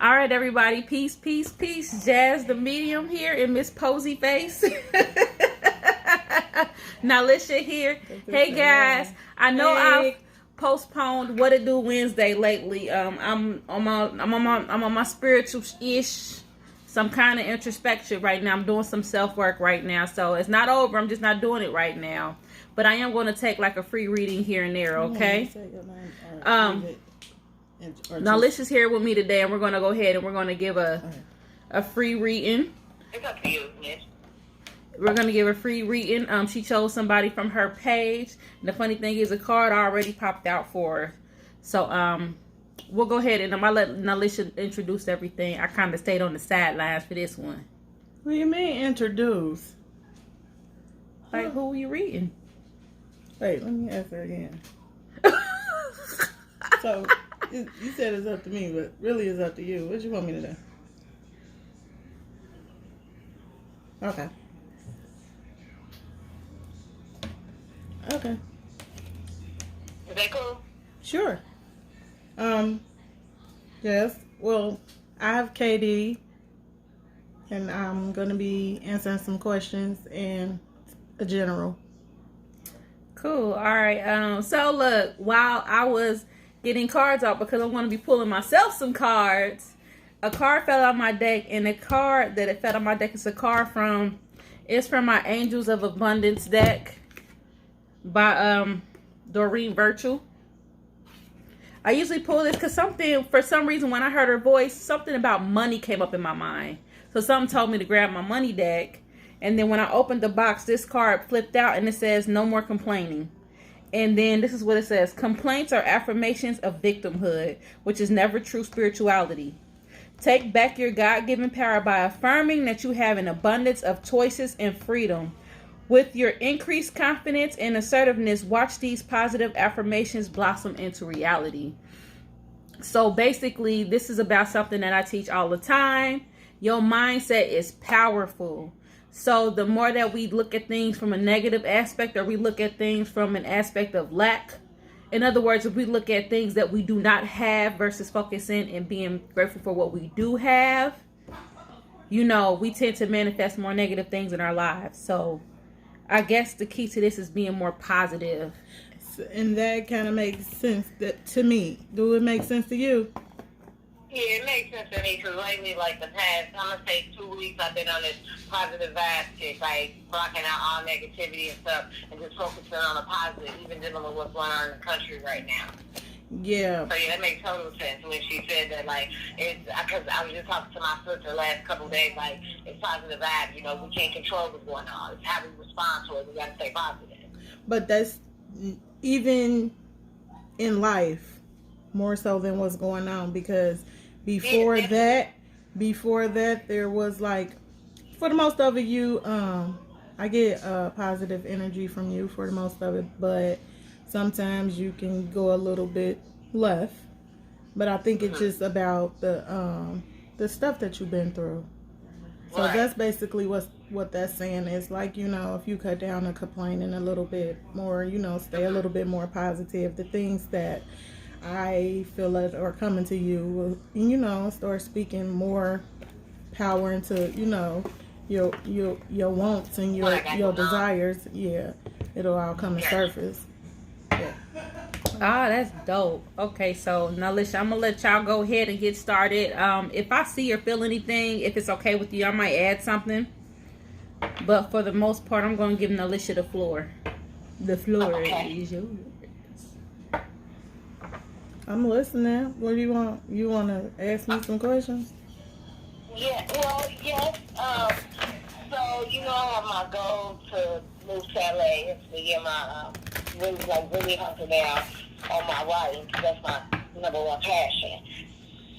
All right, everybody. Peace, peace, peace. Jazz the medium here in Miss Posy Face. Nalisha here. Hey guys, I know I've postponed What It Do Wednesday lately. I'm on my spiritual ish, some kind of introspection right now. I'm doing some self work right now, so it's not over. I'm just not doing it right now. But I am going to take like a free reading here and there. Okay. Nalisha's here with me today, and we're going to go ahead and we're going to give a free reading. It's up to you, Miss. We're going to give a free reading. She chose somebody from her page. And the funny thing is, a card already popped out for her. So, we'll go ahead and I'm going to let Nalisha introduce everything. I kind of stayed on the sidelines for this one. What do you mean, introduce? Like, who are you reading? Wait, let me ask her again. So, you said it's up to me, but really it's up to you. What you want me to do? Okay. Okay. Is that cool? Sure. Yes. Well, I have KD, and I'm gonna be answering some questions in a general. Cool. All right. So look, while I was getting cards out because I'm going to be pulling myself some cards, a card fell out my deck, and the card that it fell out my deck is a card from my Angels of Abundance deck by Doreen Virtue. I usually pull this because for some reason when I heard her voice, something about money came up in my mind. So something told me to grab my money deck. And then when I opened the box, this card flipped out and it says, "No more complaining." And then this is what it says: "Complaints are affirmations of victimhood, which is never true spirituality. Take back your God-given power by affirming that you have an abundance of choices and freedom. With your increased confidence and assertiveness, watch these positive affirmations blossom into reality." So basically, this is about something that I teach all the time. Your mindset is powerful. So the more that we look at things from a negative aspect, or we look at things from an aspect of lack, in other words, if we look at things that we do not have versus focusing and being grateful for what we do have, we tend to manifest more negative things in our lives. So I guess the key to this is being more positive. And that kind of makes sense to me. Do it make sense to you? Yeah, it makes sense to me because lately, like the past, I'm going to say 2 weeks, I've been on this positive vibe kick, like blocking out all negativity and stuff and just focusing on the positive, even dealing with what's going on in the country right now. Yeah. So, yeah, that makes total sense when she said that, like, it's because I was just talking to my sister last couple of days, like, it's positive vibe, we can't control what's going on. It's how we respond to it. We got to stay positive. But that's even in life more so than what's going on, because before that there was, like, for the most of it, I get positive energy from you for the most of it, but sometimes you can go a little bit left. But I think it's just about the stuff that you've been through. So that's basically what that's saying is, like, if you cut down on complaining a little bit more, stay a little bit more positive, the things that I feel that are coming to you will, start speaking more power into, your wants and your desires. Yeah, it'll all come to surface. Yeah. That's dope. Okay, so Nalisha, I'm gonna let y'all go ahead and get started. If I see or feel anything, if it's okay with you, I might add something. But for the most part, I'm gonna give Nalisha the floor. The floor is yours. I'm listening. What do you want? You want to ask me some questions? Yeah, well, yes. So, I have my goal to move to LA and to get my, really hunker down on my writing, because that's my number one passion.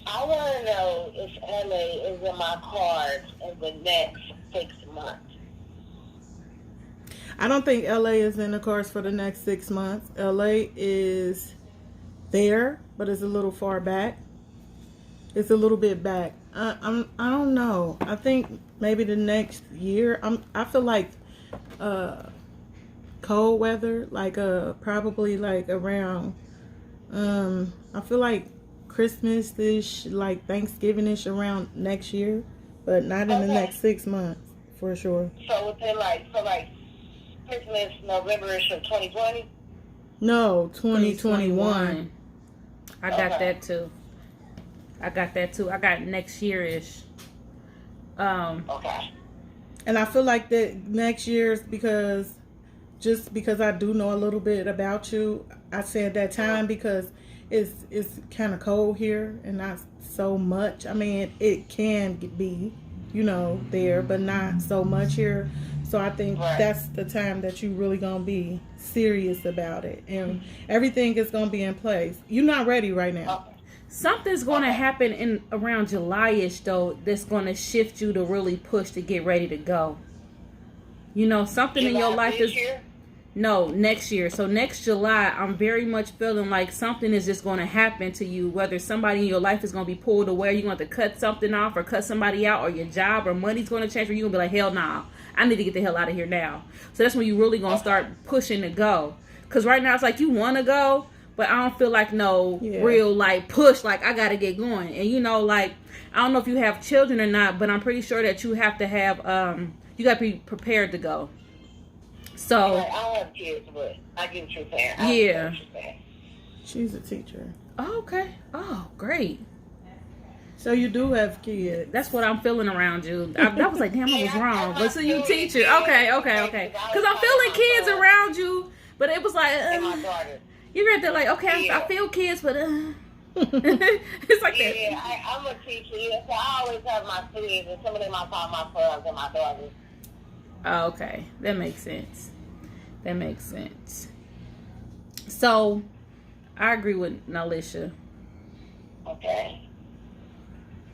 I want to know if LA is in my cards in the next 6 months. I don't think LA is in the cards for the next 6 months. LA is there, but it's a little far back. It's a little bit back. I don't know. I think maybe the next year. I feel like cold weather, like probably like around I feel like Christmas-ish, like Thanksgiving-ish around next year, but not in the next 6 months for sure. So within like Christmas, November-ish of 2020? No, 2021. I got that too. I got next year-ish. Okay. And I feel like that next year's because I do know a little bit about you. I said that time because it's kind of cold here and not so much. I mean, it can be, there, but not so much here. So I think that's the time that you really gonna be serious about it, and everything is gonna be in place. You're not ready right now. Something's going to happen in around July-ish, though, that's going to shift you to really push to get ready to go. Something in your life is... Year? No, next year. So next July, I'm very much feeling like something is just going to happen to you, whether somebody in your life is going to be pulled away, you're going to have to cut something off or cut somebody out, or your job or money's going to change, or you're going to be like, hell nah, I need to get the hell out of here now. So that's when you're really going to start pushing to go. Because right now it's like you want to go, but I don't feel like real like push, like I gotta get going. And like I don't know if you have children or not, but I'm pretty sure that you have to have you gotta be prepared to go. So I don't have kids, but I get what you're saying. Yeah. She's a teacher. Oh, okay. Oh, great. So you do have kids. That's what I'm feeling around you. I was like, damn, I was wrong. But so you teacher. Okay. Because I'm feeling kids around you, but it was like And my daughter. you're right there like, okay, I feel kids, but it's like that. Yeah, I'm a teacher. Yeah, so I always have my students, and some of them I call my sons and my daughters. Oh, okay. That makes sense. So, I agree with Nalisha. Okay.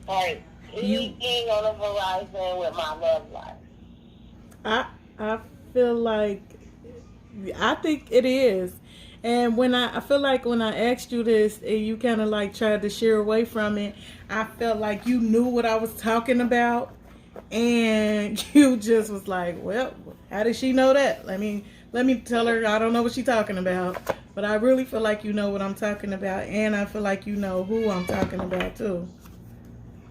All right. Anything on the horizon with my love life? I feel like, I think it is. And I feel like when I asked you this and you kind of like tried to sheer away from it, I felt like you knew what I was talking about. And you just was like, well, how did she know that? Let me tell her I don't know what she's talking about. But I really feel like you know what I'm talking about. And I feel like you know who I'm talking about too.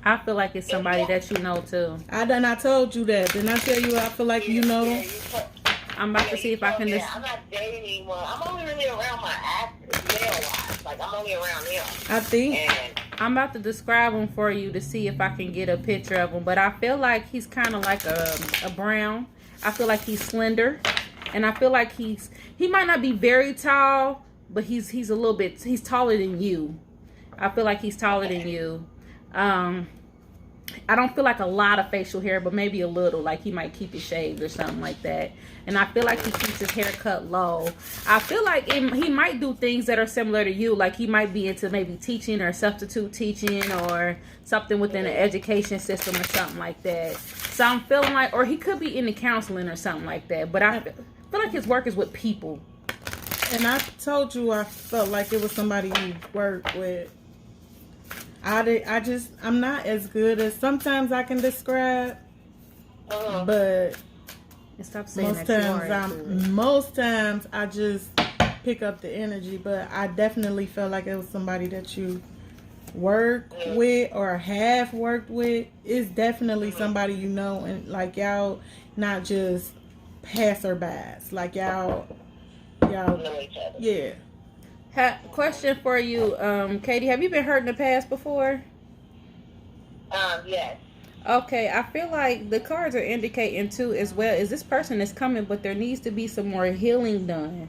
I feel like it's somebody that you know too. I told you that. Didn't I tell you I feel like you know? I'm about to see if I can just... I'm not dating anyone. I'm only really around my actors, male-wise. Like, I'm only around him. I think. And I'm about to describe him for you to see if I can get a picture of him. But I feel like he's kind of like a brown. I feel like he's slender. And I feel like he might not be very tall, but he's a little bit... He's taller than you. I feel like he's taller than you. I don't feel like a lot of facial hair, but maybe a little. Like he might keep it shaved or something like that. And I feel like he keeps his hair cut low. I feel like he might do things that are similar to you. Like he might be into maybe teaching or substitute teaching or something within the education system or something like that. So I'm feeling like, or he could be into counseling or something like that. But I feel like his work is with people. And I told you I felt like it was somebody you work with. I'm not as good as sometimes I can describe, but Stop saying most times I just pick up the energy. But I definitely felt like it was somebody that you work with or have worked with. It's definitely somebody you know, and like y'all not just passerbys. Like y'all know each other. Yeah. Question for you, Katie. Have you been hurt in the past before? Yes. Okay, I feel like the cards are indicating too as well is this person is coming, but there needs to be some more healing done.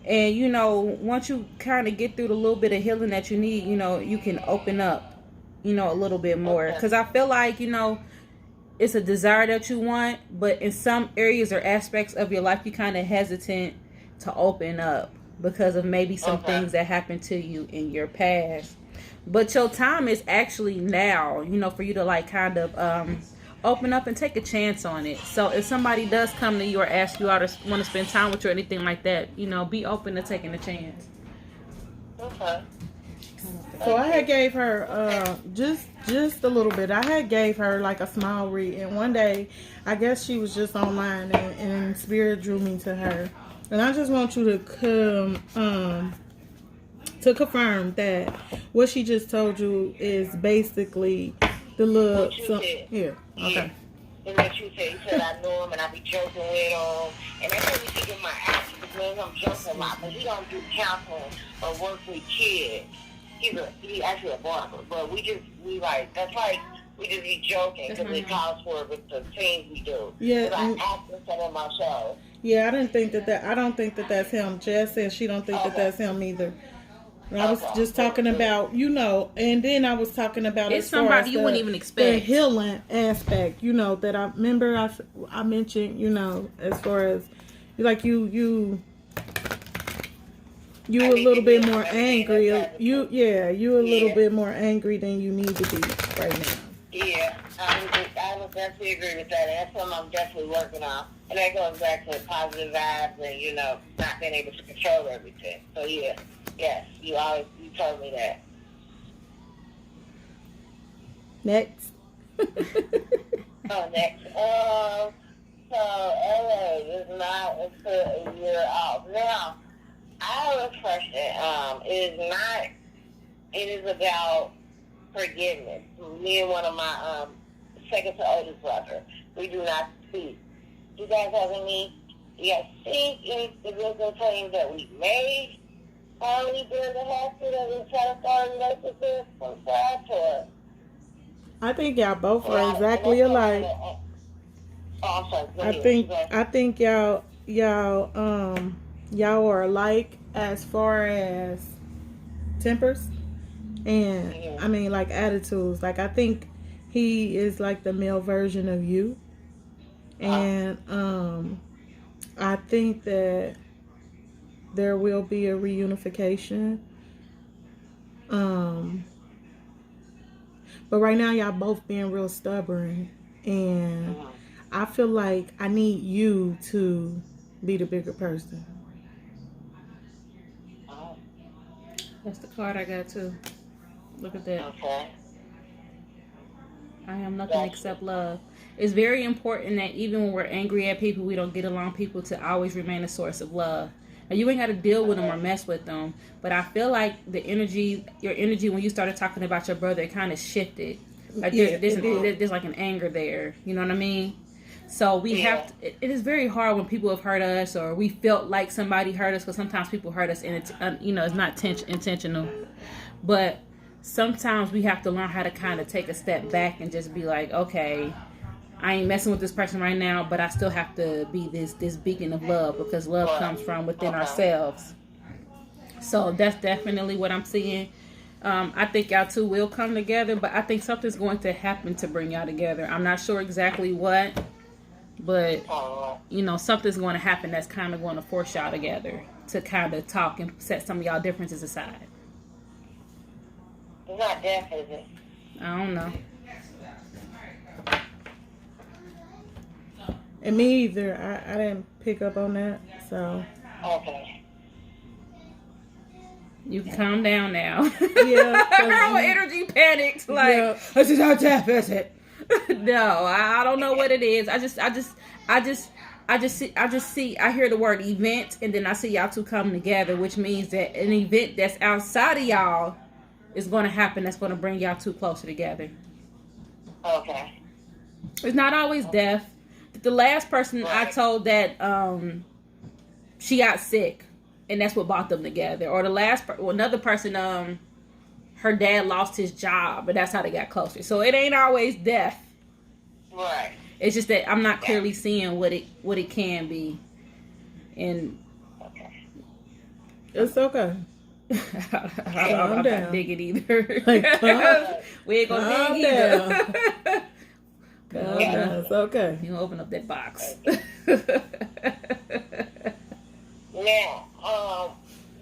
And once you kind of get through the little bit of healing that you need, you can open up, a little bit more. Because I feel like, it's a desire that you want, but in some areas or aspects of your life, you kind of hesitant to open up because of maybe some things that happened to you in your past. But your time is actually now, for you to like kind of open up and take a chance on it. So if somebody does come to you or ask you out or want to spend time with you or anything like that, be open to taking a chance. Okay. So I had gave her just a little bit. I had gave her like a small read, and one day I guess she was just online and spirit drew me to her. And I just want you to come to confirm that what she just told you is basically the little. What you said. Yeah. Okay. And what you said. You said I know him and I be joking with him. And that's what we think in my ass. Because I'm joking a lot. But he don't do counseling or work with kids. He's actually a barber. But we like, that's like, we just be joking because we college for with the things we do. Yeah. I act in some of my shows. Yeah, I don't think that that's him. Jazz says she don't think that that's him either. I was just talking about, and then I was talking about it's as far somebody as you wouldn't even the expect. healing aspect, that I remember I mentioned, as far as like you a little bit more angry. You a little bit more angry than you need to be right now. Yeah, I would definitely agree with that. That's something I'm definitely working on. And that goes back to positive vibes and, not being able to control everything. So, yeah, yes, you told me that. Next. Next. So, LA is not until a year off. Now, I have a question. It is about forgiveness. Me and one of my second to oldest brother, we do not speak. You guys have any significant things that we made while we been in the hospital that we try to start a relationship from scratch, or? I think y'all both are exactly alike. I think y'all are alike as far as tempers and I mean like attitudes. Like I think he is like the male version of you. And I think that there will be a reunification. But right now y'all both being real stubborn, and I feel like I need you to be the bigger person. That's the card I got too. Look at that. Okay. I am nothing except love. It's very important that even when we're angry at people, we don't get along people, to always remain a source of love. Now, you ain't got to deal with them or mess with them, but I feel like your energy when you started talking about your brother, it kind of shifted. Like there's like an anger there. You know what I mean? So we have to, it is very hard when people have hurt us or we felt like somebody hurt us, because sometimes people hurt us and it's it's not intentional. But sometimes we have to learn how to kind of take a step back and just be like, okay, I ain't messing with this person right now, but I still have to be this beacon of love, because love comes from within ourselves. So that's definitely what I'm seeing. I think y'all two will come together, but I think something's going to happen to bring y'all together. I'm not sure exactly what, but something's going to happen that's kind of going to force y'all together to kind of talk and set some of y'all differences aside. It's not death, is it? I don't know. And me either. I didn't pick up on that, so. Okay. You can calm down now. Yeah. Her energy panicked. Like, this is how death is it. No, I don't know what it is. I hear the word event, and then I see y'all two come together, which means that an event that's outside of y'all is going to happen. That's going to bring y'all two closer together. Okay. It's not always death. The last person I told that she got sick, and that's what brought them together. Or another person, her dad lost his job, but that's how they got closer. So it ain't always death. Right. It's just that I'm not clearly seeing what it can be, and it's okay. I'm not digging either. We ain't gonna dig either. It's okay. You open up that box. Now,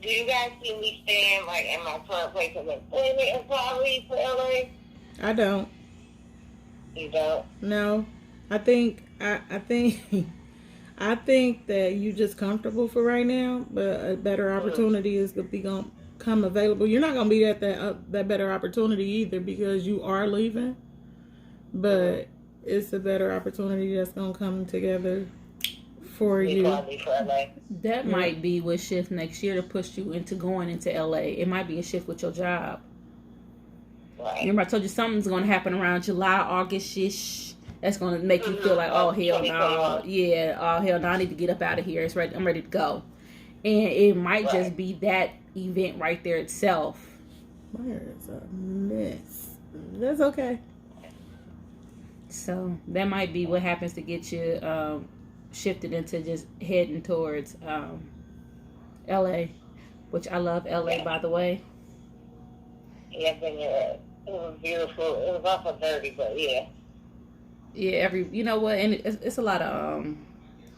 do you guys see me staying like in my current place of employment in Florida for LA? I don't. You don't? No. I think that you just comfortable for right now, but a better opportunity is gonna come available. You're not gonna be at that better opportunity either, because you are leaving, but it's a better opportunity that's gonna come together for you. For LA. That might be what shift next year to push you into going into LA. It might be a shift with your job. Right. Remember I told you something's going to happen around July, August-ish. That's going to make you feel like, oh, hell no. Yeah, oh, hell no. I need to get up out of here. It's ready. I'm ready to go. And it might just be that event right there itself. Where is a mess? That's okay. So that might be what happens to get you shifted into just heading towards LA, which I love LA, by the way. Yeah, it was beautiful. It was also dirty, but yeah. Yeah, you know what, and it's a lot of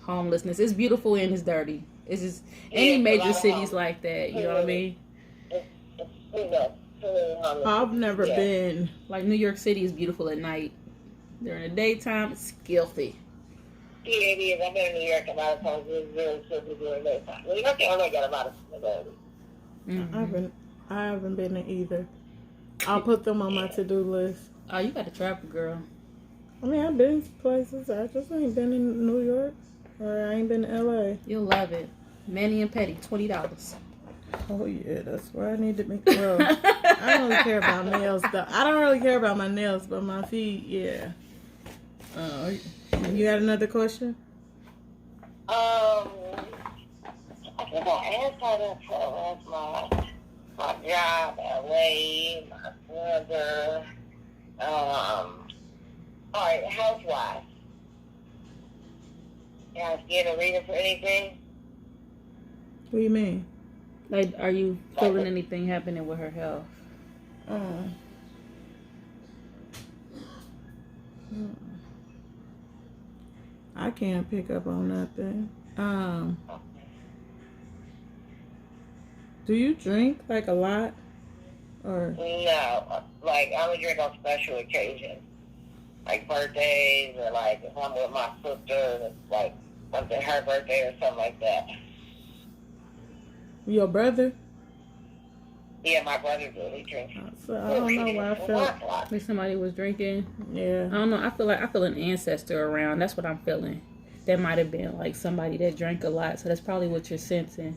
homelessness. It's beautiful and it's dirty. It's just any major cities like that. You know what I mean? I've never been. Like New York City is beautiful at night. During the daytime, it's filthy. Yeah, it is. I've been in New York a lot of times. It's really filthy during the daytime. New York only got a lot of dirty. I haven't been there either. I'll put them on my to-do list. Oh, you got to travel, girl. I mean, I've been places. I just ain't been in New York, or I ain't been to LA. You'll love it. Manny and Petty, $20. Oh yeah, that's where I need to make. Well, I don't really care about nails though. I don't really care about my nails, but my feet, yeah. You got another question? I think I answered it for my job, LA, my brother. All right, housewife. You guys get a reader for anything? What do you mean? Like, are you feeling anything happening with her health? I can't pick up on nothing. Do you drink like a lot, or? No, like I would drink on special occasions, like birthdays, or like if I'm with my sister, like something her birthday or something like that. Your brother? Yeah, my brother did. He drinks. So I don't know why I felt like somebody was drinking. Yeah. I don't know. I feel an ancestor around. That's what I'm feeling. That might have been like somebody that drank a lot. So that's probably what you're sensing.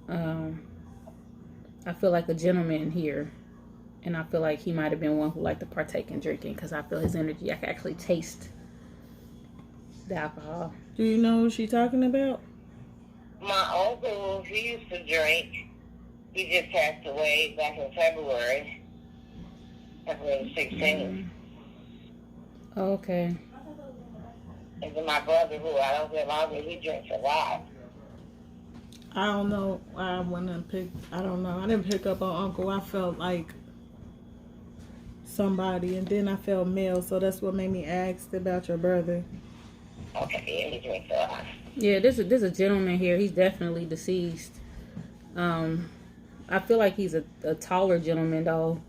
I feel like a gentleman here, and I feel like he might have been one who liked to partake in drinking because I feel his energy. I can actually taste the alcohol. Do you know who she's talking about? My uncle, he used to drink. He just passed away back in February 16th. Oh, okay. And then my brother, who I don't get along with, he drinks a lot. I don't know. I don't know. I didn't pick up on Uncle. I felt like somebody, and then I felt male, so that's what made me ask about your brother. Okay, yeah, he drinks a lot. Yeah, there's a gentleman here. He's definitely deceased. I feel like he's a taller gentleman though.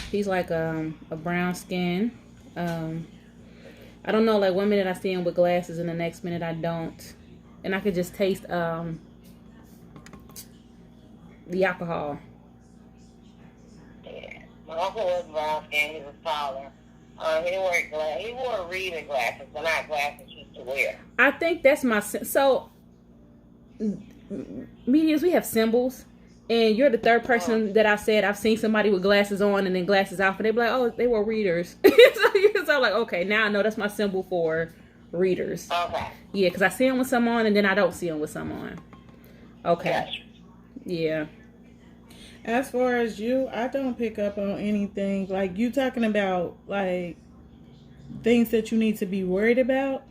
He's like a brown skin. I don't know, like 1 minute I see him with glasses and the next minute I don't. And I could just taste the alcohol. Yeah. My uncle was brown skin, he was taller. He wore reading glasses, but not glasses he used to wear. I think that's so mediums, we have symbols. And you're the third person that I said I've seen somebody with glasses on and then glasses off, and they be like, "Oh, they were readers." So I'm like, okay, now I know that's my symbol for readers. Okay. Yeah, because I see them with some on, and then I don't see them with some on. Okay. Yes. Yeah. As far as you, I don't pick up on anything. Like, you talking about, like, things that you need to be worried about?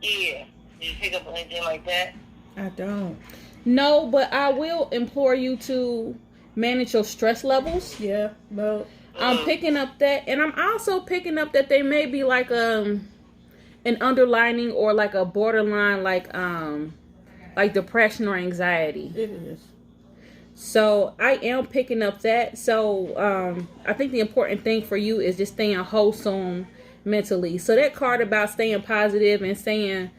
Yeah. Do you pick up on anything like that? I don't. No, but I will implore you to manage your stress levels. Yeah, well, I'm picking up that, and I'm also picking up that they may be like an underlining or like a borderline like depression or anxiety. it is. So I am picking up that. So I think the important thing for you is just staying wholesome mentally. So that card about staying positive and saying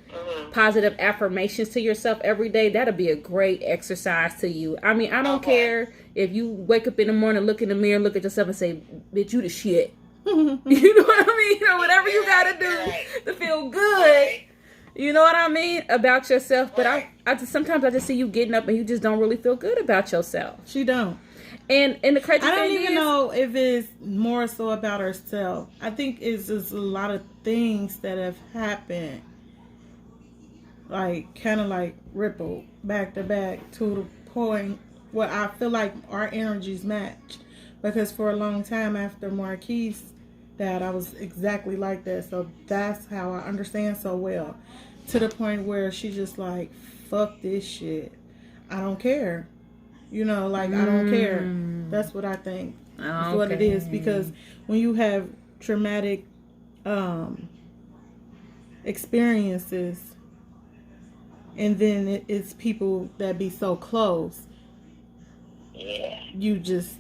positive affirmations to yourself every day, that'll be a great exercise to you. I mean, I don't care if you wake up in the morning, look in the mirror, look at yourself and say, bitch, you the shit. You know what I mean? You know, whatever you gotta do to feel good. You know what I mean? About yourself. But Right. I just, sometimes I just see you getting up and you just don't really feel good about yourself. She don't. And the crazy I don't thing even is, know if it's more so about herself. I think it's just a lot of things that have happened, like kind of like ripple back to back to the point where I feel like our energies match. Because for a long time after Marquise died, I was exactly like that. So that's how I understand so well. To the point where she's just like, fuck this shit. I don't care. You know, like, I don't care. That's what I think. That's what it is. Because when you have traumatic experiences, and then it's people that be so close, Yeah. you just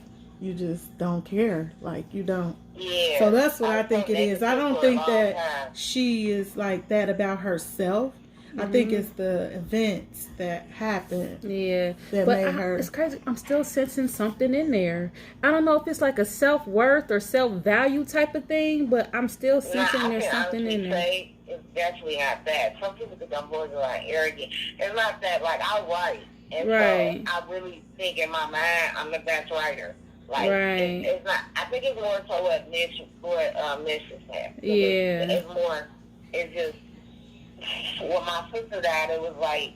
don't care. Like, you don't. Yeah. So that's what I think it is. I don't think that time. she is like that about herself. I think it's the events that happened yeah. that But made her. it's crazy. I'm still sensing something in there. I don't know if it's like a self-worth or self-value type of thing, but I'm still sensing I there's can something honestly in there. say it's definitely not that. Some people think I'm borderline arrogant. It's not that. Like, I write. And Right. so I really think in my mind I'm the best writer. Like, Right. it's not. I think it's more so what Nish is saying. Yeah. It's more. It's just when my sister died, it was like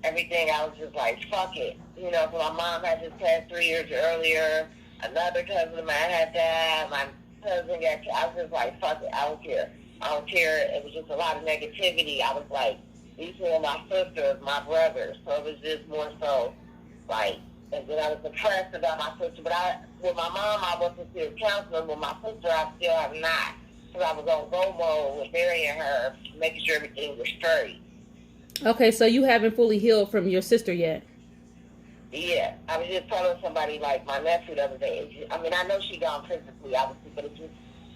everything. I was just like, fuck it. You know, so my mom had just passed 3 years earlier. Another cousin of mine had died. My cousin got. I was just like, fuck it. I don't care. I don't care. It was just a lot of negativity. I was like, these were my sisters, my brothers. So it was just more so like. And then I was depressed about my sister. But with my mom, I wasn't still counseling. With my sister, I still have not. Because I was on go mode with burying her, making sure everything was straight. Okay, so you haven't fully healed from your sister yet. Yeah. I was just telling somebody, like, my nephew the other day. I mean, I know she gone physically, obviously, but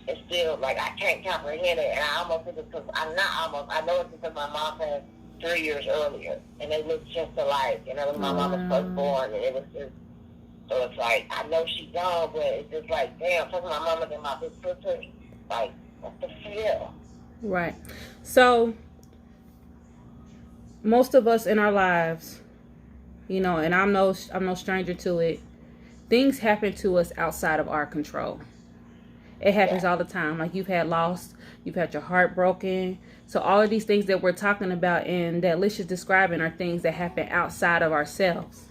it's still, like, I can't comprehend it. And I almost think it's because I know it's because my mom passed 3 years earlier, and they look just alike. And that was my mama's first born, and it was just, so it's like, I know she's gone, but it's just like, damn, talking my mama and my big sister, like, what the hell? Right. So most of us in our lives, you know, and I'm no stranger to it, things happen to us outside of our control. It happens all the time. Like, you've had loss, you've had your heart broken. So all of these things that we're talking about and that Lisha's describing are things that happen outside of ourselves.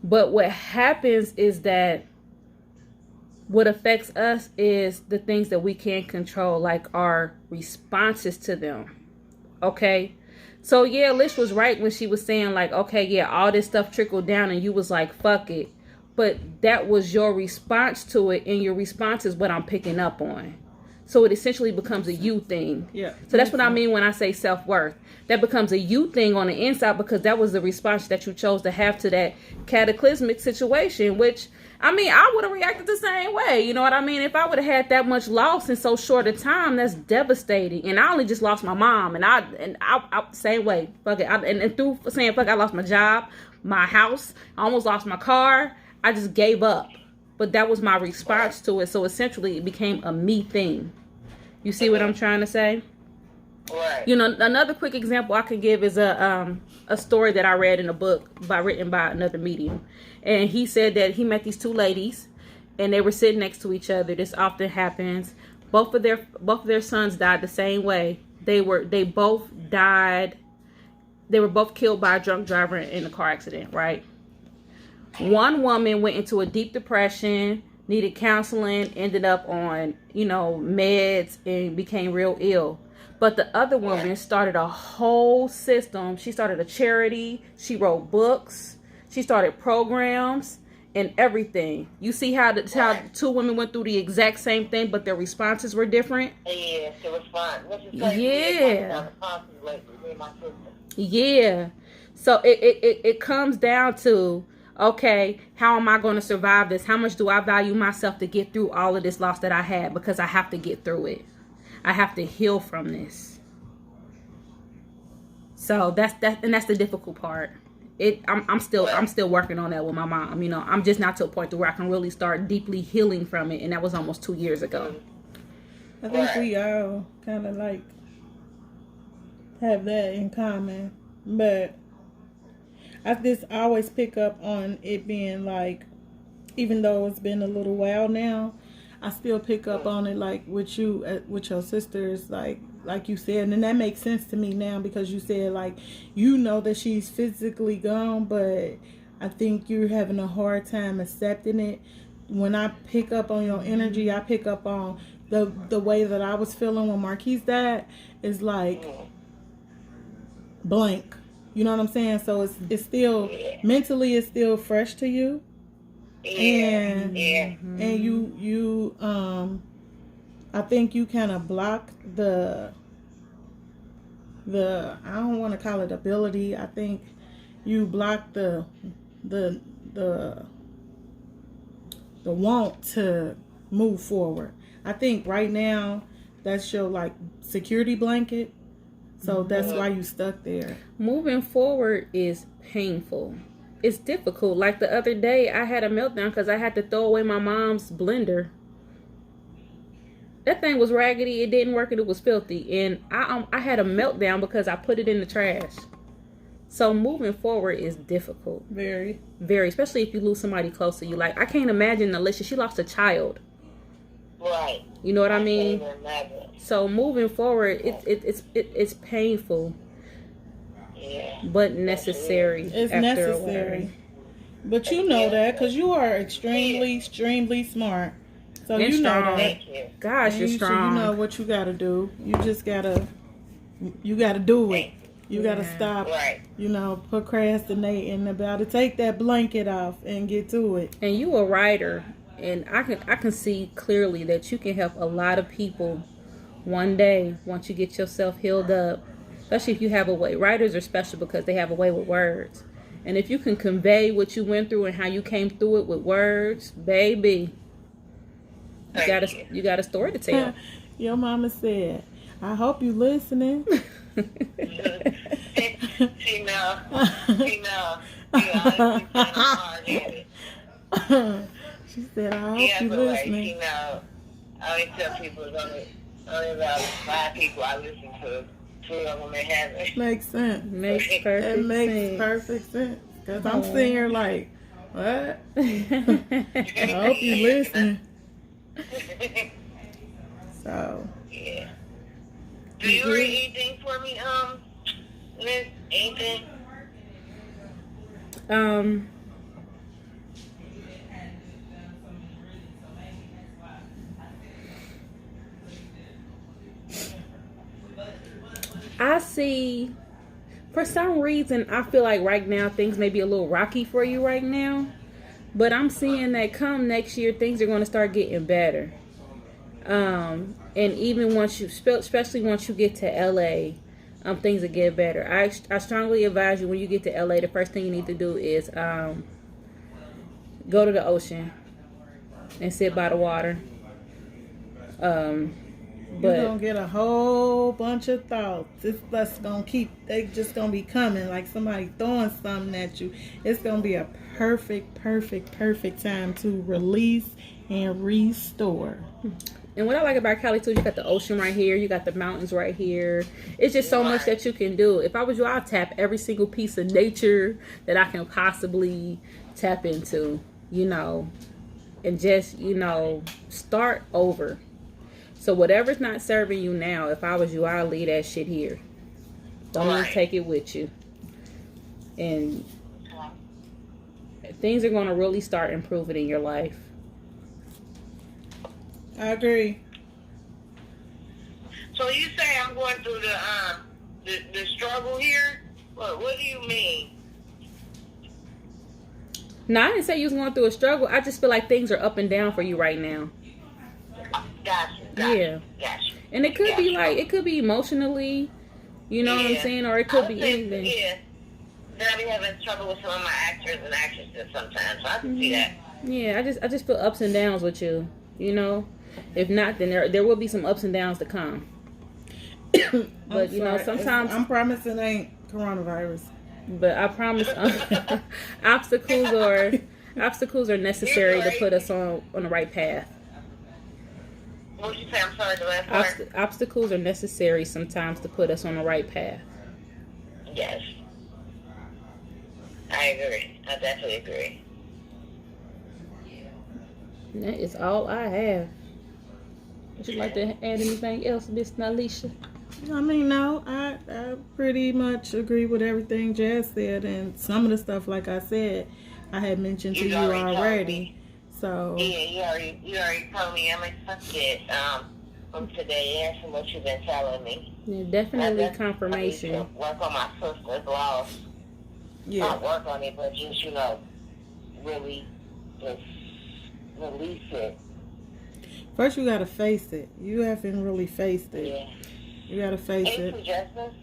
But what happens is that what affects us is the things that we can't control, like our responses to them. Okay? So yeah, Lish was right when she was saying, like, okay, yeah, all this stuff trickled down and you was like, fuck it. But that was your response to it, and your response is what I'm picking up on. So it essentially becomes a you thing. Yeah. So that's what I mean when I say self-worth. That becomes a you thing on the inside because that was the response that you chose to have to that cataclysmic situation, which, I mean, I would have reacted the same way. You know what I mean? If I would have had that much loss in so short a time, that's devastating. And I only just lost my mom, and I same way. Fuck it. And through saying fuck, I lost my job, my house, I almost lost my car. I just gave up. But that was my response to it. So essentially it became a me thing. You see what I'm trying to say? Right. You know, another quick example I could give is a story that I read in a book written by another medium. And he said that he met these two ladies and they were sitting next to each other. This often happens. Both of their sons died the same way. They both died. They were both killed by a drunk driver in a car accident, right? One woman went into a deep depression, needed counseling, ended up on, meds, and became real ill. But the other woman started a whole system. She started a charity. She wrote books. She started programs and everything. You see how two women went through the exact same thing, but their responses were different? Yeah, she responded. Yeah. Yeah. So it comes down to, okay, how am I going to survive this? How much do I value myself to get through all of this loss that I had? Because I have to get through it. I have to heal from this. So that's the difficult part. I'm still working on that with my mom. I'm just not to a point to where I can really start deeply healing from it, and that was almost 2 years ago. I think we all kind of like have that in common. But I just always pick up on it being like, even though it's been a little while now, I still pick up on it like with you, with your sisters, like you said, and that makes sense to me now because you said like you know that she's physically gone, but I think you're having a hard time accepting it. When I pick up on your energy, I pick up on the way that I was feeling when Marquise died is like blank. You know what I'm saying? So it's still mentally it's still fresh to you. And you I think you kind of block the I don't want to call it ability. I think you block the want to move forward. I think right now that's your like security blanket. So that's why you stuck there. Moving forward is painful. It's difficult. Like the other day, I had a meltdown because I had to throw away my mom's blender. That thing was raggedy. It didn't work and it was filthy. And I had a meltdown because I put it in the trash. So moving forward is difficult. Very. Very. Especially if you lose somebody close to you. Like, I can't imagine Nalisha. She lost a child. Right. You know what I mean? Can't even imagine. So moving forward, it's painful. Yeah. But necessary. It's after necessary. But you know that because you are extremely smart. So And you know strong. that. Thank you. Gosh, And you're you strong. know what you gotta do. You just gotta do it. You gotta stop, Right. procrastinating about it. Take that blanket off and get to it. And you a writer, and I can see clearly that you can help a lot of people one day once you get yourself healed up. Especially if you have a way. Writers are special because they have a way with words. And if you can convey what you went through and how you came through it with words, baby, you got a story to tell. Your mama said, "I hope you listening." She know. Yeah, hard-headed. She said, "I hope Yeah, you but like, listening." you know, I always tell people it's only about 5 people I listen to. 2 of them in heaven. Makes sense. Makes It perfect makes sense. perfect sense. Because I'm sitting here like, what? I hope you listening. So. Yeah. Do you read anything for me, Liz? Anything? I see, for some reason, I feel like right now things may be a little rocky for you right now. But I'm seeing that come next year, things are going to start getting better. And even especially once you get to LA, things will get better. I strongly advise you when you get to LA, the first thing you need to do is go to the ocean and sit by the water. You're going to get a whole bunch of thoughts. They just going to be coming like somebody throwing something at you. It's going to be a perfect time to release and restore. And what I like about Cali too, you got the ocean right here, you got the mountains right here. It's just so much that you can do. If I was you, I'd tap every single piece of nature that I can possibly tap into, and just, start over. So whatever's not serving you now, if I was you, I'd leave that shit here. Don't even take it with you. And things are going to really start improving in your life. I agree. So you say I'm going through the struggle here? What do you mean? No, I didn't say you was going through a struggle. I just feel like things are up and down for you right now. Gotcha. Yeah. And it could be like, it could be emotionally, you know what I'm saying? Or it could be anything. Yeah. Then I be having trouble with some of my actors and actresses sometimes, so I can see that. Yeah, I just feel ups and downs with you, If not, then there will be some ups and downs to come. But, sometimes... I'm promising it ain't coronavirus. But I promise obstacles are necessary to put us on the right path. What you say? I'm sorry, the last part. Obstacles are necessary sometimes to put us on the right path. Yes. I agree. I definitely agree. That is all I have. Would you like to add anything else, Miss Nalisha? I mean, no, I pretty much agree with everything Jazz said, and some of the stuff, like I said, I had mentioned to you already. So yeah, you already told me. I'm excited from today and from what you've been telling me. Yeah, definitely confirmation. I need to work on my sister's loss. yeah, Not work on it, but just really just release it. first you gotta face it. You haven't really faced it. Yeah. You gotta face Any it. suggestions?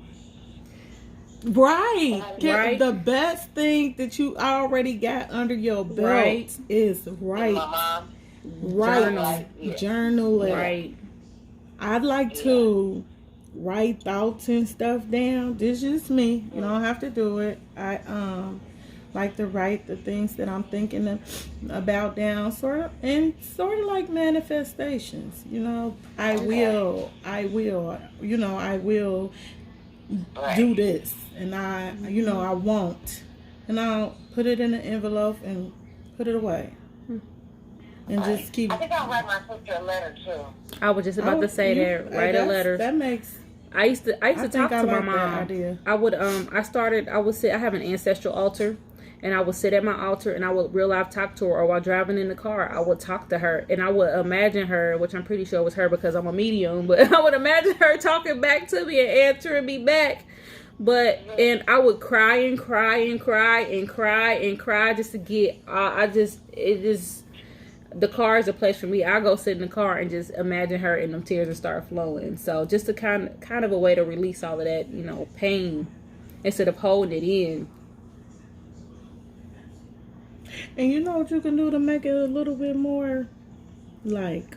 Right. Right. The best thing that you already got under your belt Right. is My mom. Right. Journal it. Right. I'd like to write thoughts and stuff down. This is just me. You don't have to do it. I like to write the things that I'm thinking about down, sort of like manifestations. I will. I will do this, and I won't, and I'll put it in an envelope and put it away, and just keep. I think I'll write my sister a letter too. I was just about to say that. Write a letter. That makes. I used to talk to my mom. Idea. I would I have an ancestral altar, and I would sit at my altar and I would real life talk to her, or while driving in the car I would talk to her, and I would imagine her, which I'm pretty sure was her because I'm a medium, but I would imagine her talking back to me and answering me back. And I would cry and cry and cry and cry and cry just to get the car is a place for me. I go sit in the car and just imagine her, and them tears will start flowing. So just a kind of a way to release all of that, pain instead of holding it in. And you know what you can do to make it a little bit more, like,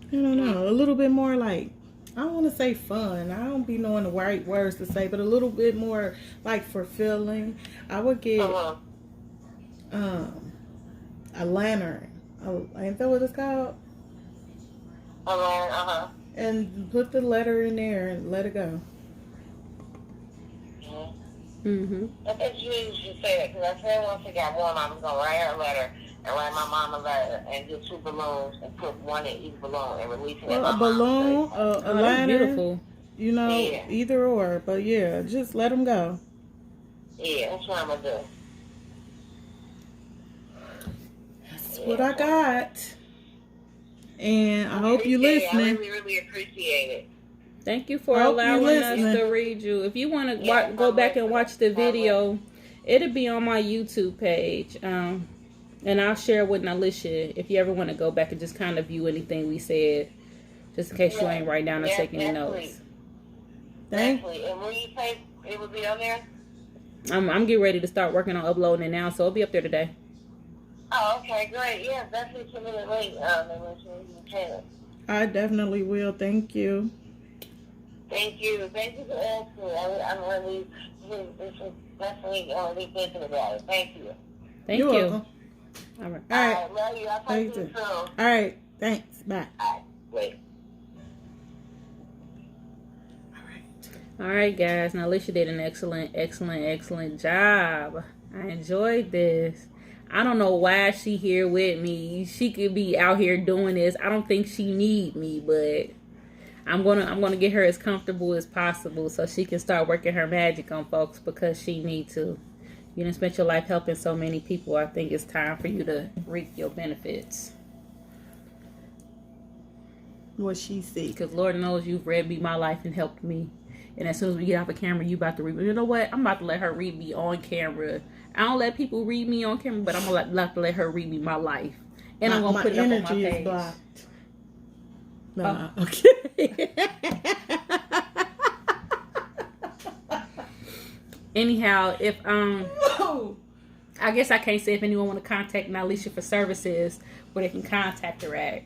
I don't know, a little bit more like, I don't want to say fun. I don't be knowing the right words to say, but a little bit more like fulfilling. I would get a lantern. Ain't that what it's called? A lantern, And put the letter in there and let it go. Mm-hmm. I think you should say that, because I said once it got warm, I was going to write her a letter and write my mom a letter and get 2 balloons and put one in each balloon and release it. Well, a balloon, a lantern, beautiful. Either or. But yeah, just let them go. Yeah, that's what I'm going to do. That's what I got. And I hope you listening. I really, really appreciate it. Thank you for allowing us to read you. If you want to go back and watch the video, it'll be on my YouTube page. And I'll share it with Nalisha if you ever want to go back and just kind of view anything we said, just in case you ain't write down or take any notes. Definitely. And when you say it will be on there? I'm getting ready to start working on uploading it now, so it'll be up there today. Oh, okay, great. Yeah, definitely send me the link. I definitely will. Thank you. Thank you. Thank you for asking. I'm really, this is definitely going to be thinking about it. Thank you. Thank you. Welcome. All right. All right. Love you. I'll talk to you soon. All right. Thanks. Bye. All right. Wait. All right, guys. Now, Nalisha did an excellent job. I enjoyed this. I don't know why she here with me. She could be out here doing this. I don't think she need me, but I'm gonna get her as comfortable as possible so she can start working her magic on folks, because she need to. You done spent your life helping so many people. I think it's time for you to reap your benefits. What she see? Because Lord knows you've read me my life and helped me. And as soon as we get off the camera, you about to read me. You know what? I'm about to let her read me on camera. I don't let people read me on camera, but I'm gonna let her read me my life. And I'm gonna put it up on my page. Is blocked. No, okay. Anyhow, if I guess I can't say if anyone want to contact Nalisha for services, where they can contact her at.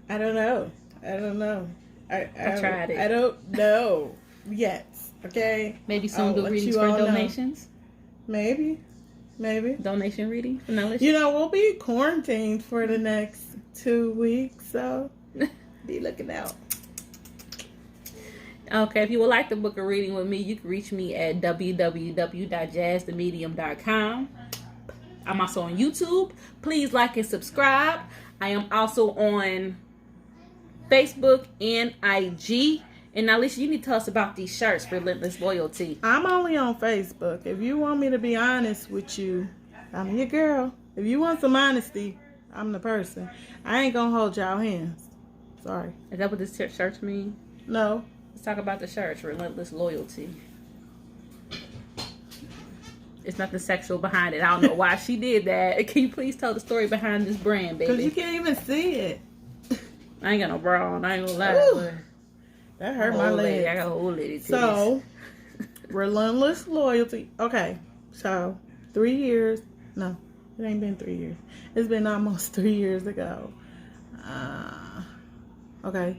I don't know. I tried it. I don't know yet. Okay. Maybe soon I'll do let readings you for all know. donations. Maybe. Maybe. Donation reading for Nalisha. You know, we'll be quarantined for the next 2 weeks, so be looking out. Okay, if you would like to book a reading with me, you can reach me at www.jazzthemedium.com. I'm also on YouTube. Please like and subscribe. I am also on Facebook and IG. And now, Nalisha, you need to tell us about these shirts, Relentless Loyalty. I'm only on Facebook. If you want me to be honest with you, I'm your girl. If you want some honesty, I'm the person. I ain't gonna hold y'all hands. Sorry. Is that what this shirt mean? No. Let's talk about the shirts, Relentless Loyalty. It's nothing sexual behind it. I don't know why she did that. Can you please tell the story behind this brand, baby? Because you can't even see it. I ain't got no bra on. I ain't gonna lie. Ooh, that hurt my leg. leg. I got a whole lady titties. So, Relentless Loyalty. Okay, so 3 years. No, it ain't been 3 years. It's been almost 3 years ago. Okay,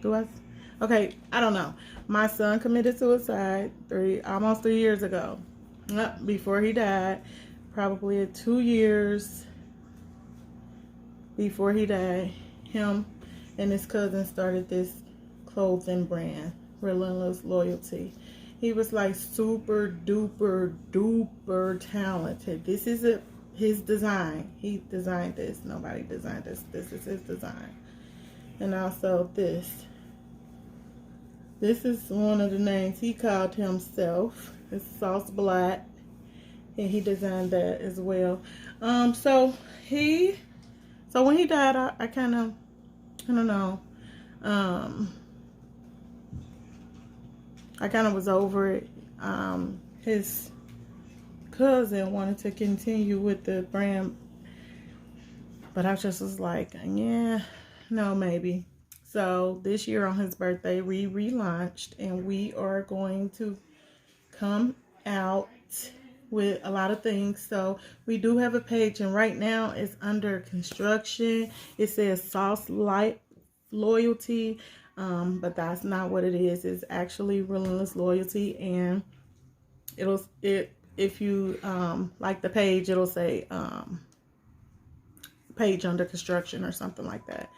Okay, I don't know. My son committed suicide almost 3 years ago. Before he died, probably 2 years before he died, him and his cousin started this clothing brand, Relentless Loyalty. He was like super duper duper talented. This is his design. He designed this. Nobody designed this. This is his design. And also this. This is one of the names he called himself. It's Sauce Black. And he designed that as well. So when he died, I kind of, I don't know. I kind of was over it. His cousin wanted to continue with the brand, but I just was like, yeah, no, maybe. So this year on his birthday, we relaunched, and we are going to come out with a lot of things. So we do have a page, and right now it's under construction. It says Sauce Light Loyalty, but that's not what it is. It's actually Relentless Loyalty, and if you like the page, it'll say page under construction or something like that.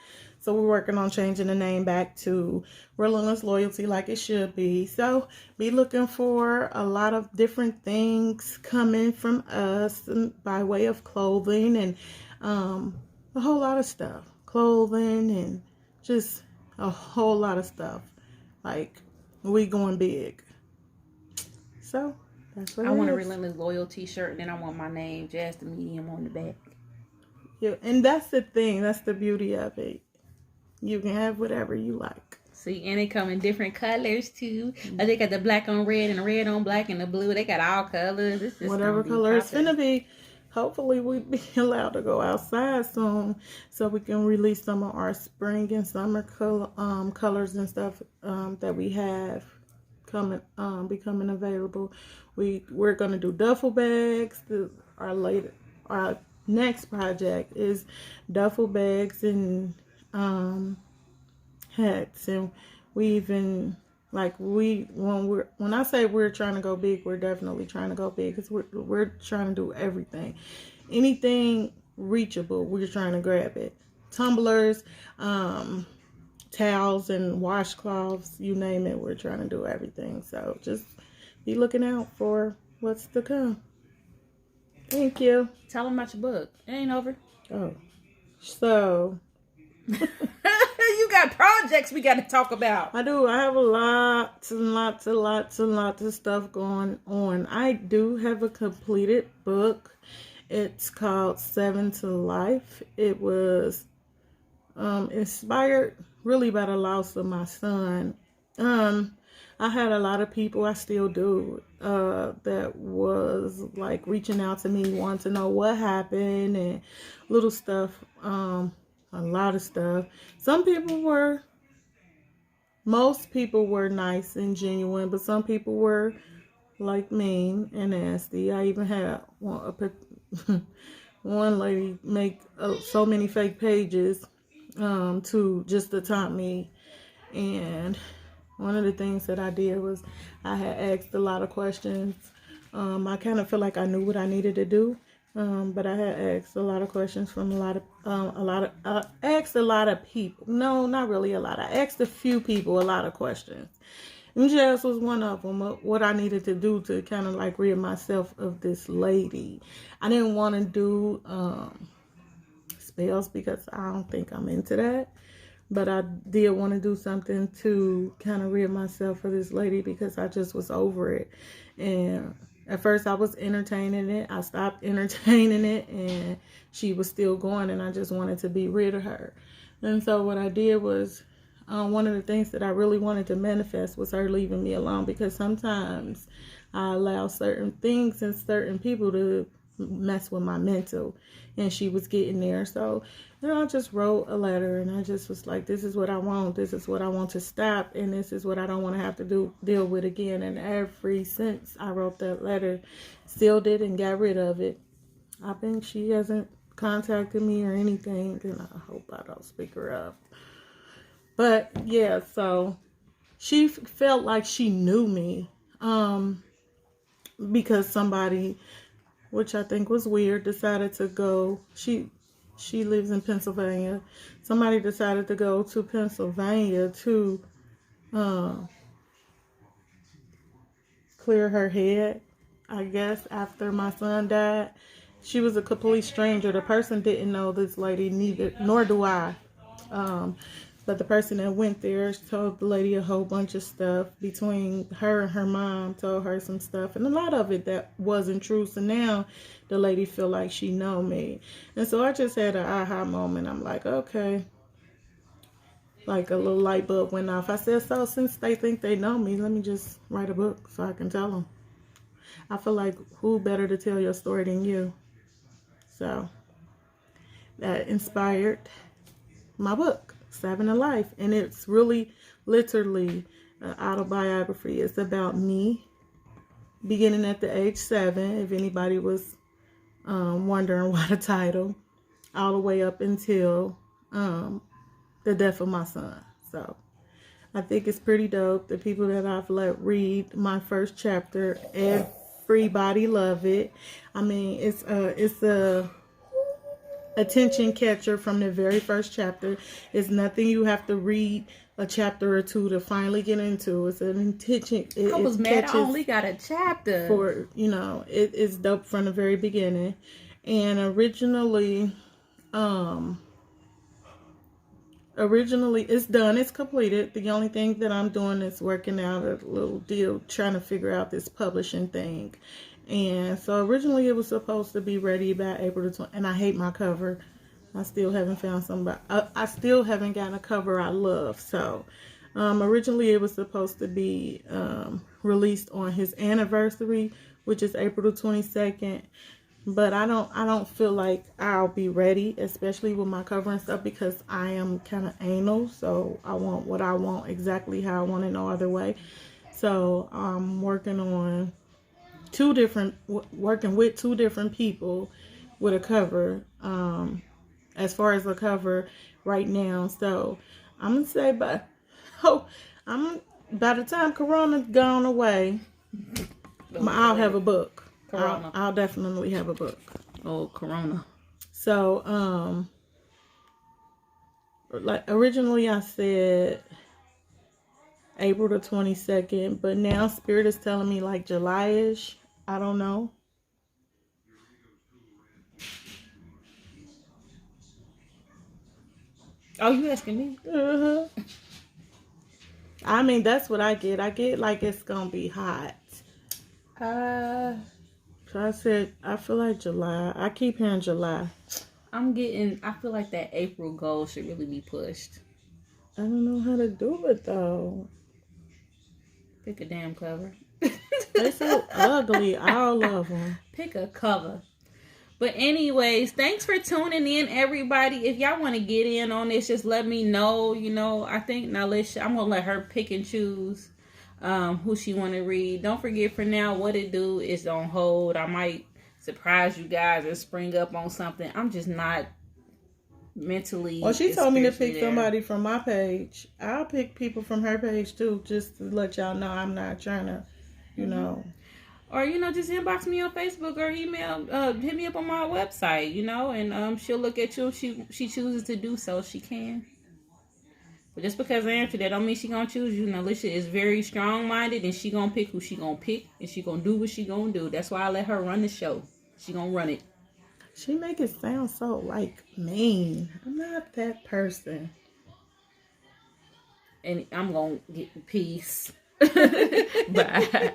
So we're working on changing the name back to Relentless Loyalty like it should be. So be looking for a lot of different things coming from us by way of clothing and a whole lot of stuff. Clothing and just a whole lot of stuff. Like, we going big. So that's what I want a is. Relentless Loyalty shirt, and then I want my name, Jazz the Medium, on the back. Yeah, and that's the thing. That's the beauty of it. You can have whatever you like. See, and they come in different colors too. They got the black on red and the red on black and the blue. They got all colors. This is Whatever color it's gonna be. Hopefully we'll be allowed to go outside soon, so we can release some of our spring and summer colors and stuff that we have becoming available. We're gonna do duffel bags. Our next project is duffel bags and hats, and we even when I say we're trying to go big, we're definitely trying to go big, because we're trying to do everything, anything reachable. We're trying to grab it. Tumblers, towels and washcloths, you name it, we're trying to do everything. So just be looking out for what's to come. Thank you. Tell them about your book. It ain't over. Oh, so you got projects we got to talk about. I do. I have a lots and lots of stuff going on. I do have a completed book. It's called 7 to Life. It was inspired really by the loss of my son. I had a lot of people, I still do, that was like reaching out to me, wanting to know what happened and little stuff, a lot of stuff. Most people were nice and genuine, but some people were like mean and nasty. I even had one lady make so many fake pages to taunt me. And one of the things that I did was I had asked a lot of questions. I kind of feel like I knew what I needed to do. But I had asked a lot of questions from asked a lot of people. No, not really a lot. I asked a few people a lot of questions. And Jazz was one of them. What I needed to do to kind of like rid myself of this lady. I didn't want to do spells because I don't think I'm into that. But I did want to do something to kind of rid myself of this lady because I just was over it. And at first I was entertaining it. I stopped entertaining it and she was still going and I just wanted to be rid of her. And so what I did was one of the things that I really wanted to manifest was her leaving me alone because sometimes I allow certain things and certain people to mess with my mental and she was getting there. So I just wrote a letter and I just was like, this is what I want. This is what I want to stop. And this is what I don't want to have to deal with again. And ever since I wrote that letter, sealed it and got rid of it. I think she hasn't contacted me or anything. And I hope I don't speak her up. But yeah, so she felt like she knew me. Because somebody, which I think was weird, decided to go. She lives in Pennsylvania. Somebody decided to go to Pennsylvania to clear her head, I guess, after my son died. She was a complete stranger. The person didn't know this lady, neither, nor do I. But the person that went there told the lady a whole bunch of stuff. Between her and her mom, told her some stuff. And a lot of it that wasn't true. So now the lady feel like she know me. And so I just had an aha moment. I'm like, okay. Like a little light bulb went off. I said, so since they think they know me, let me just write a book so I can tell them. I feel like who better to tell your story than you? So that inspired my book, 7 to Life. And it's really literally an autobiography. It's about me beginning at the age 7, if anybody was wondering why the title, all the way up until the death of my son. So I think it's pretty dope. The people that I've let read my first chapter, everybody love it. I mean, it's a attention catcher from the very first chapter. It's nothing you have to read a chapter or two to finally get into. It's an attention. I was mad I only got a chapter. For, it's dope from the very beginning. And originally it's done. It's completed. The only thing that I'm doing is working out a little deal, trying to figure out this publishing thing. And so originally it was supposed to be ready by April the 20th. And I hate my cover. I still haven't found somebody. I still haven't gotten a cover I love. So originally it was supposed to be released on his anniversary, which is April the 22nd. But I don't feel like I'll be ready, especially with my cover and stuff, because I am kind of anal. So I want what I want exactly how I want it, no other way. So I'm working with two different people with a cover, as far as the cover right now. So I'm gonna say, by the time Corona's gone away, I'll have a book. I'll definitely have a book. Oh, Corona. So like originally I said April the 22nd, but now Spirit is telling me like July-ish. I don't know. Oh, you asking me? Uh-huh. I mean, that's what I get. I get like it's gonna be hot. So I said, I feel like July. I keep hearing July. I feel like that April goal should really be pushed. I don't know how to do it though. Pick a damn cover. They're so ugly, all of them. Pick a cover. But anyways, thanks for tuning in, everybody. If y'all want to get in on this, just let me know. I think Nalisha, I'm going to let her pick and choose who she want to read. Don't forget, for now, what it do is on hold. I might surprise you guys or spring up on something. I'm just not mentally. Well, she told me to pick somebody from my page. I'll pick people from her page too, just to let y'all know I'm not trying to, Or, just inbox me on Facebook or email, hit me up on my website, and she'll look at you if she chooses to do so, she can. But just because I answer that don't mean she gonna choose you. Nalisha is very strong-minded, and she gonna pick who she gonna pick, and she gonna do what she gonna do. That's why I let her run the show. She gonna run it. She make it sound so, like, mean. I'm not that person. And I'm gonna get peace. Bye.